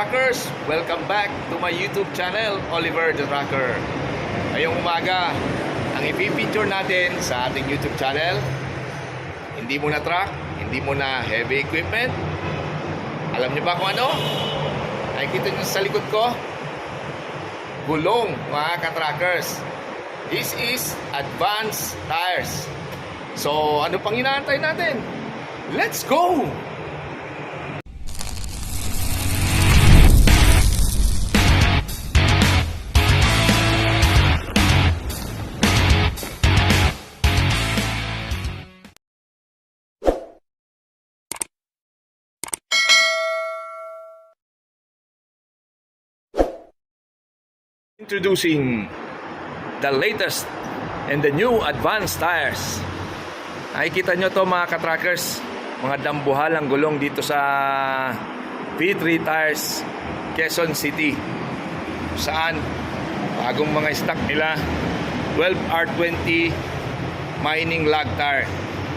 ka-trackers! Welcome back to my YouTube channel, Oliver the Tracker. Ngayong umaga, ang ipipicture natin sa ating YouTube channel, hindi muna truck, hindi muna heavy equipment. Alam niyo ba kung ano? Nakikita niyo sa likod ko? Gulong, mga ka-trackers. This is advanced tires. So, ano pang inaantay natin? Let's go! Introducing the latest and the new advanced tires. Nakikita nyo to mga ka-trackers, mga dambuhalang gulong dito sa V3 Tires Quezon City, saan bagong mga stock nila 12R20 mining lug tire.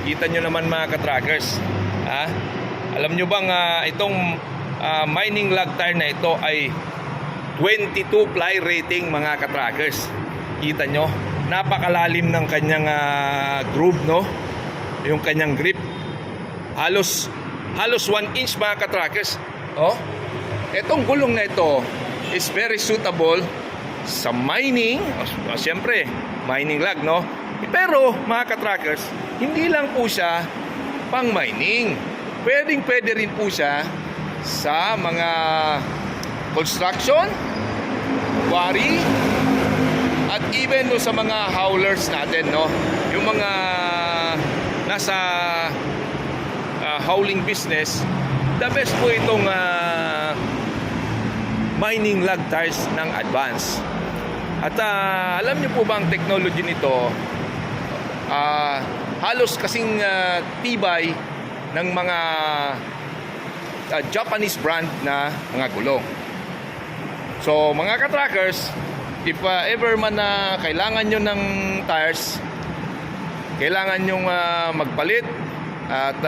Kita nyo naman mga ka-trackers, alam nyo bang itong mining lug tire na ito ay 22 ply rating mga ka-trackers. Kita nyo, napakalalim ng kanyang groove, no? Yung kanyang grip. Halos 1 inch mga ka-trackers. Oh, etong gulong na ito is very suitable sa mining. Siyempre, mining lug, no? Pero mga ka-trackers, hindi lang po siya pang mining. Pwede rin po siya sa mga construction, quarry, at even sa mga haulers natin, no? Yung mga nasa hauling business, the best po itong mining lug tires ng Advance. At alam niyo po ba ang technology nito? Halos kasing tibay ng mga Japanese brand na mga gulong. So mga ka-trackers, if ever man na kailangan nyo ng tires, kailangan nyo magpalit at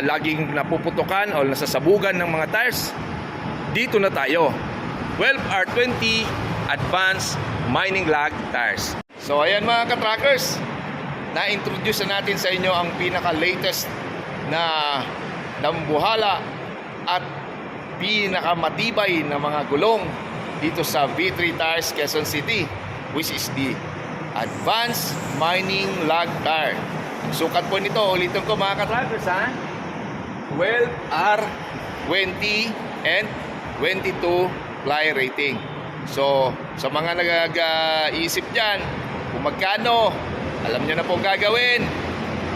laging napuputukan o nasasabugan ng mga tires, dito na tayo. 12R20 Advanced Mining Lug Tires. So ayan mga ka-trackers, na-introduce na natin sa inyo ang pinaka-latest na dambuhala at pinakamatibay na mga gulong dito sa V3 Tires Quezon City, which is the Advanced Mining Lug Tire. Sukat po nito, ulitin ko mga ka-trackers, 12R20 and 22 ply rating. So sa mga nag-iisip dyan kung magkano, alam nyo na po gagawin.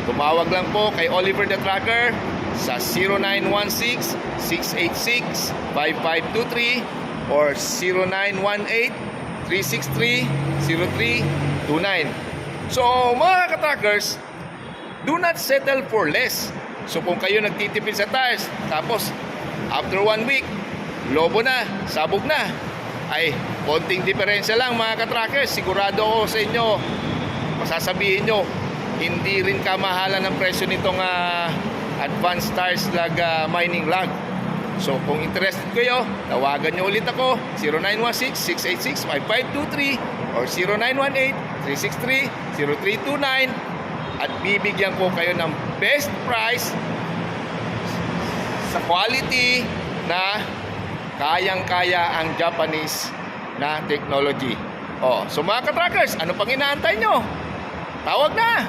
Tumawag lang po kay Oliver the Tracker sa 0916-686-5523 or 0918-363-0329. So mga ka-trackers, do not settle for less. So kung kayo nagtitipid sa tires, tapos after 1 week, lobo na, sabog na, ay konting diferensya lang mga ka-trackers, sigurado ko sa inyo, masasabihin nyo, hindi rin kamahalan ng presyo nitong advanced tires lug mining lug. So kung interested kayo, tawagan nyo ulit ako 0916-686-5523 or 0918-363-0329 at bibigyan ko kayo ng best price sa quality na kayang-kaya ang Japanese na technology. So mga ka-trackers, ano pang inaantay nyo? Tawag na!